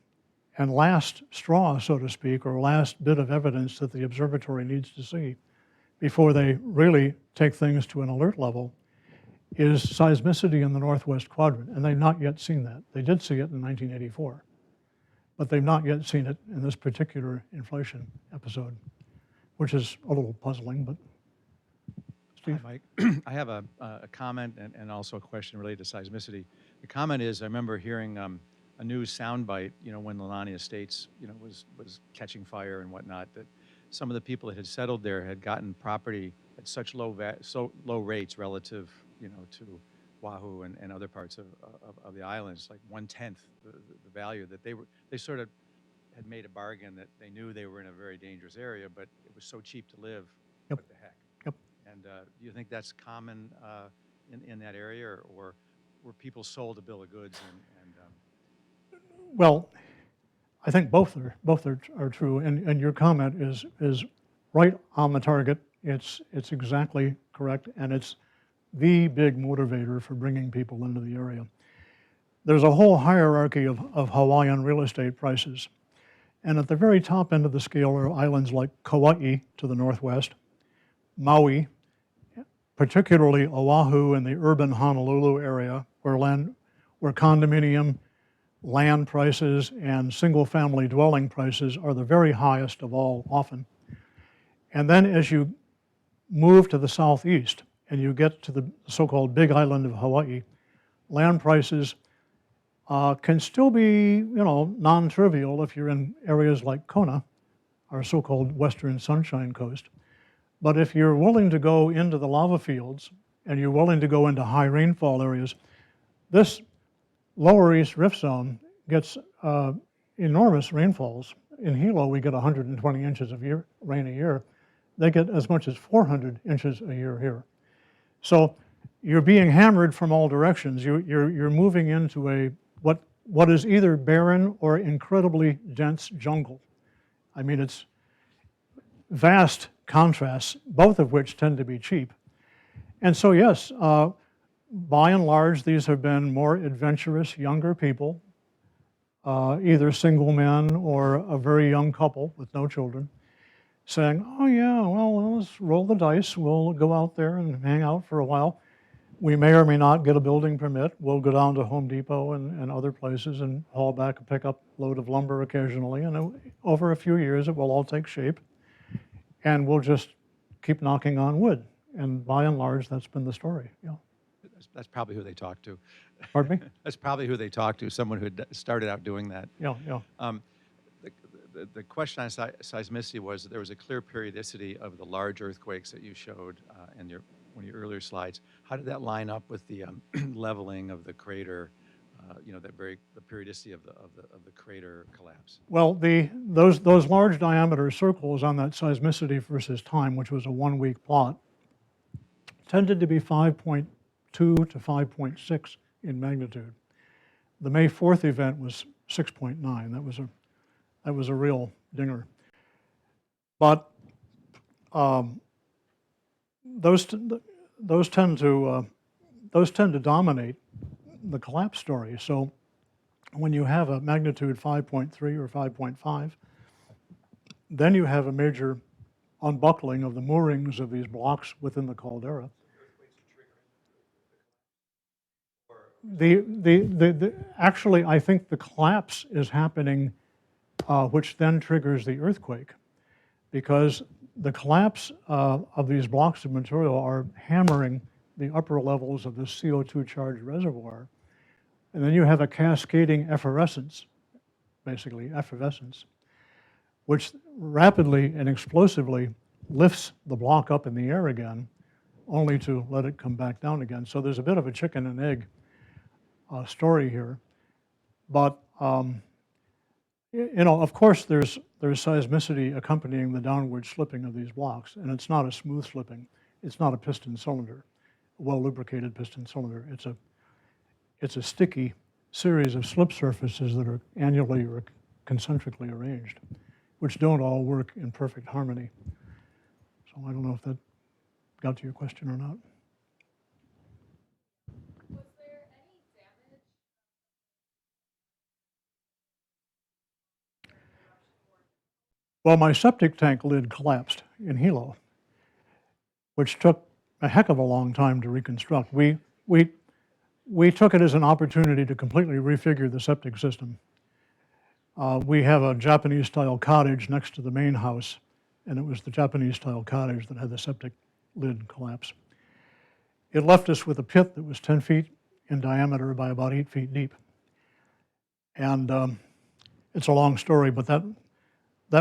and last straw, so to speak, or last bit of evidence that the observatory needs to see before they really take things to an alert level is seismicity in the northwest quadrant, and they've not yet seen that. They did see it in 1984, but they've not yet seen it in this particular inflation episode, which is a little puzzling, but Steve?
Hi, Mike. I have a comment and also a question related to seismicity. The comment is, I remember hearing a news soundbite, when Leilani Estates, was catching fire and whatnot, that some of the people that had settled there had gotten property at such low rates relative, to Oahu and other parts of the islands, like 1/10 the value, that they sort of had made a bargain that they knew they were in a very dangerous area, but it was so cheap to live.
Yep.
What the heck?
Yep.
And do you think that's common in that area, or were people sold a bill of goods?
Well, I think both are true, and your comment is right on the target. It's exactly correct, and it's the big motivator for bringing people into the area. There's a whole hierarchy of Hawaiian real estate prices, and at the very top end of the scale are islands like Kauai to the northwest, Maui, particularly Oahu and the urban Honolulu area, where condominium, land prices, and single-family dwelling prices are the very highest of all often. And then as you move to the southeast and you get to the so-called Big Island of Hawaii, land prices can still be, non-trivial if you're in areas like Kona, our so-called Western Sunshine Coast. But if you're willing to go into the lava fields and you're willing to go into high rainfall areas, this lower east rift zone gets enormous rainfalls. In Hilo, we get 120 inches of rain a year. They get as much as 400 inches a year here. So you're being hammered from all directions. You're moving into what is either barren or incredibly dense jungle. I mean, it's vast contrasts, both of which tend to be cheap. And so yes, by and large, these have been more adventurous, younger people, either single men or a very young couple with no children, saying, oh yeah, well, let's roll the dice. We'll go out there and hang out for a while. We may or may not get a building permit. We'll go down to Home Depot and other places and haul back a pickup load of lumber occasionally. And over a few years, it will all take shape. And we'll just keep knocking on wood. And by and large, that's been the story. Yeah.
That's probably who they talked to.
Pardon me?
That's probably who they talked to, someone who had started out doing that.
Yeah.
The question on seismicity was that there was a clear periodicity of the large earthquakes that you showed in one of your earlier slides. How did that line up with the leveling of the crater? The periodicity of the crater collapse. Well,
those large diameter circles on that seismicity versus time, which was a 1-week plot, tended to be 5.2 to 5.6 in magnitude. The May 4th event was 6.9. That was a real dinger. But those tend to dominate the collapse story. So when you have a magnitude 5.3 or 5.5, then you have a major unbuckling of the moorings of these blocks within the caldera. Actually, I think the collapse is happening, which then triggers the earthquake, because the collapse of these blocks of material are hammering the upper levels of the CO2 charged reservoir. And then you have a cascading effervescence, which rapidly and explosively lifts the block up in the air again, only to let it come back down again. So there's a bit of a chicken and egg story here. But of course, there's seismicity accompanying the downward slipping of these blocks, and it's not a smooth slipping. It's not a piston cylinder, a well-lubricated piston cylinder. It's a sticky series of slip surfaces that are annually or concentrically arranged, which don't all work in perfect harmony. So I don't know if that got to your question or not.
Was there any damage?
Well, my septic tank lid collapsed in Hilo, which took a heck of a long time to reconstruct. We took it as an opportunity to completely refigure the septic system. We have a Japanese-style cottage next to the main house, and it was the Japanese-style cottage that had the septic lid collapse. It left us with a pit that was 10 feet in diameter by about 8 feet deep. And it's a long story, but that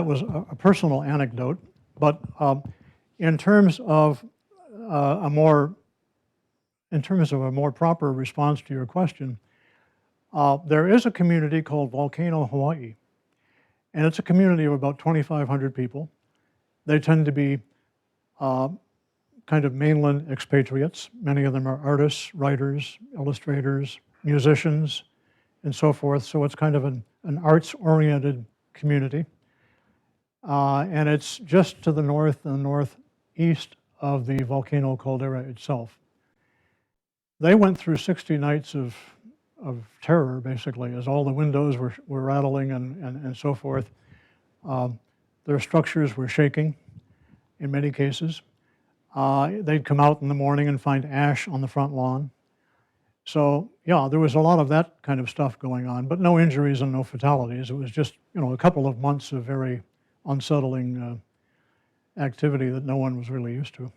was a personal anecdote. But in terms of a more proper response to your question, there is a community called Volcano, Hawaii, and it's a community of about 2,500 people. They tend to be kind of mainland expatriates. Many of them are artists, writers, illustrators, musicians, and so forth. So it's kind of an arts-oriented community. And it's just to the north and northeast of the volcano caldera itself. They went through 60 nights of terror, basically, as all the windows were rattling and so forth. Their structures were shaking in many cases. They'd come out in the morning and find ash on the front lawn. So, yeah, there was a lot of that kind of stuff going on, but no injuries and no fatalities. It was just, a couple of months of very unsettling activity that no one was really used to.
Is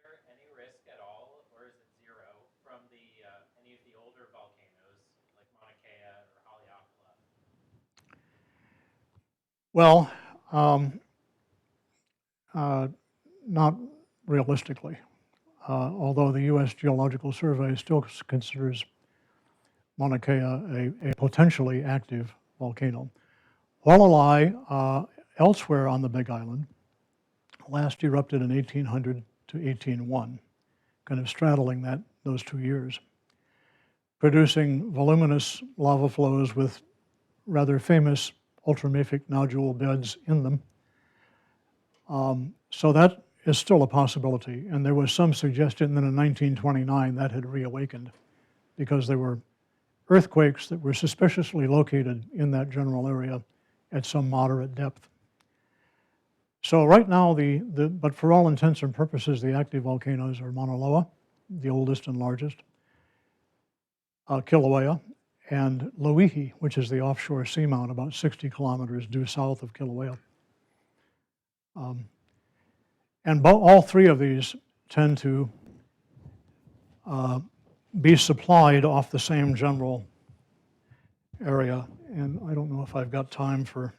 there any risk at all, or is it zero, from any of the older volcanoes like Mauna Kea or Haleakala?
Well, not realistically, although the U.S. Geological Survey still considers Mauna Kea a potentially active volcano. Hualalai, elsewhere on the Big Island, last erupted in 1800 to 1801, kind of straddling those 2 years, producing voluminous lava flows with rather famous ultramafic nodule beds in them. So that is still a possibility, and there was some suggestion that in 1929 that had reawakened because there were earthquakes that were suspiciously located in that general area at some moderate depth. So right now, but for all intents and purposes, the active volcanoes are Mauna Loa, the oldest and largest, Kilauea, and Loihi, which is the offshore seamount about 60 kilometers due south of Kilauea. And all three of these tend to be supplied off the same general area. And I don't know if I've got time for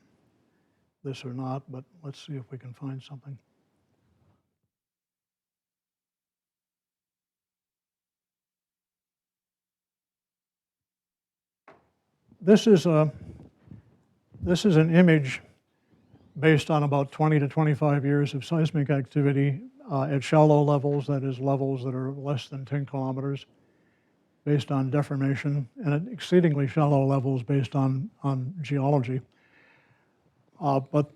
this or not, but let's see if we can find something. This is an image based on about 20 to 25 years of seismic activity at shallow levels, that is levels that are less than 10 kilometers, based on deformation, and at exceedingly shallow levels based on geology. But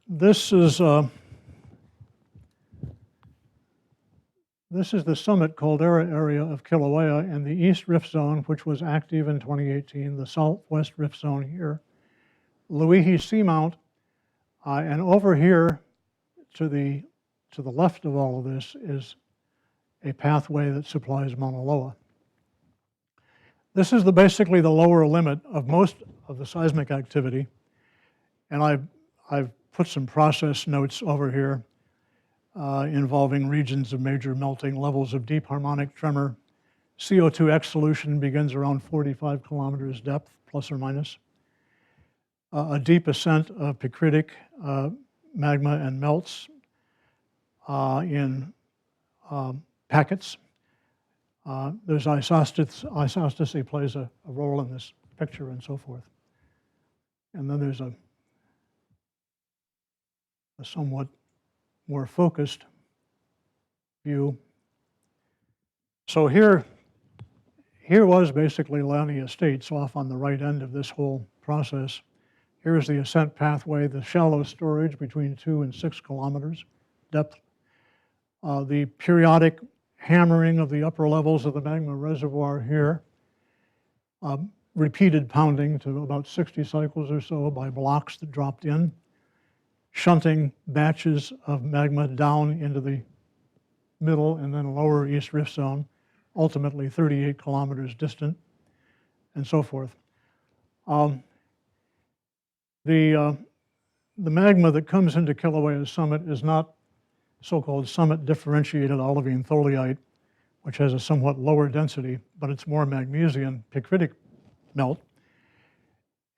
this is the summit caldera area of Kilauea and the East Rift Zone, which was active in 2018, the Southwest Rift Zone here, Loihi Seamount, and over here to the left of all of this is a pathway that supplies Mauna Loa. This is basically the lower limit of most of the seismic activity, and I've put some process notes over here involving regions of major melting, levels of deep harmonic tremor. CO2 exsolution begins around 45 kilometers depth, plus or minus. A deep ascent of picritic magma and melts in packets. There's isostasy plays a role in this picture and so forth. And then there's a somewhat more focused view. So here was basically Launi Estates off on the right end of this whole process. Here's the Ascent Pathway, the shallow storage between 2 and 6 kilometers depth. The periodic hammering of the upper levels of the magma reservoir here. Repeated pounding to about 60 cycles or so by blocks that dropped in. Shunting batches of magma down into the middle and then lower East Rift Zone, ultimately 38 kilometers distant, and so forth. The magma that comes into Kilauea summit is not so-called summit differentiated olivine tholeite, which has a somewhat lower density, but it's more magnesian picritic melt.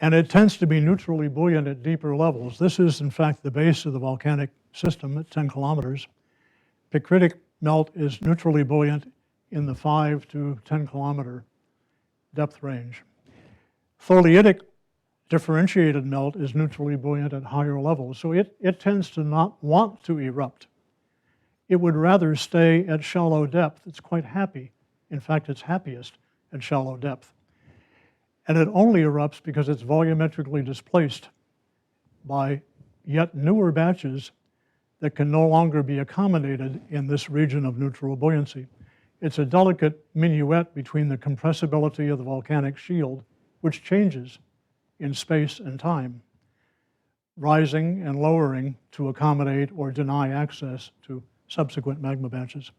And it tends to be neutrally buoyant at deeper levels. This is, in fact, the base of the volcanic system at 10 kilometers. Picritic melt is neutrally buoyant in the 5 to 10 kilometer depth range. Tholeiitic differentiated melt is neutrally buoyant at higher levels, so it tends to not want to erupt. It would rather stay at shallow depth. It's quite happy. In fact, it's happiest at shallow depth. And it only erupts because it's volumetrically displaced by yet newer batches that can no longer be accommodated in this region of neutral buoyancy. It's a delicate minuet between the compressibility of the volcanic shield, which changes in space and time, rising and lowering to accommodate or deny access to subsequent magma batches.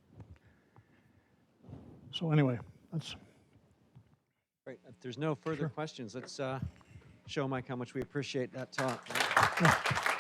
So anyway, that's...
Great. If there's no further questions, let's show Mike how much we appreciate that talk.
Yeah.